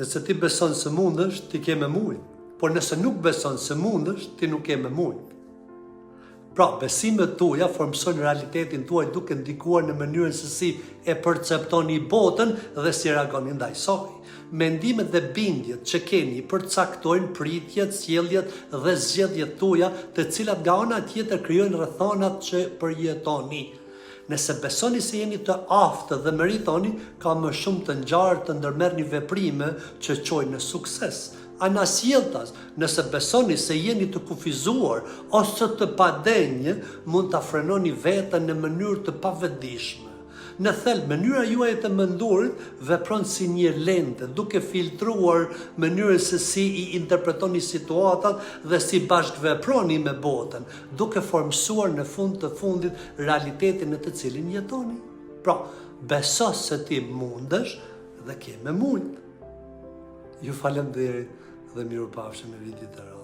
Nëse ti beson se mundesh, ti ke me mujt. Por nëse nuk beson se mundesh, ti nuk ke me mujt. Pra, besimet tuaja formsojnë realitetin tuaj duke ndikuar në mënyrën se si e perceptoni botën dhe si reagoni ndaj saj. Mendimet dhe bindjet që keni përcaktojnë pritjet, sjelljet dhe zgjedhjet tuaja, të cilat nga ana tjetër krijojnë rrethonat që përjetoni. Nëse besoni se jeni të aftë dhe meritoni, ka më shumë të ngjarë të ndërmerrni veprime që çojnë në sukses. Anasjelltas, nëse besoni se jeni të kufizuar ose të padenjë, mund ta frenoni veten në mënyrë të pavetdijshme. Në thelb, mënyra juaj të mendurit vepron si një lente, duke filtruar mënyrën se si i interpretoni situatat dhe si bashkëveproni me botën, duke formsuar në fund të fundit realitetin në të cilin jetoni. Pra, beso se ti mundesh dhe ke me mujt. Ju falenderit dhe mirupafshim në vitit të radhës.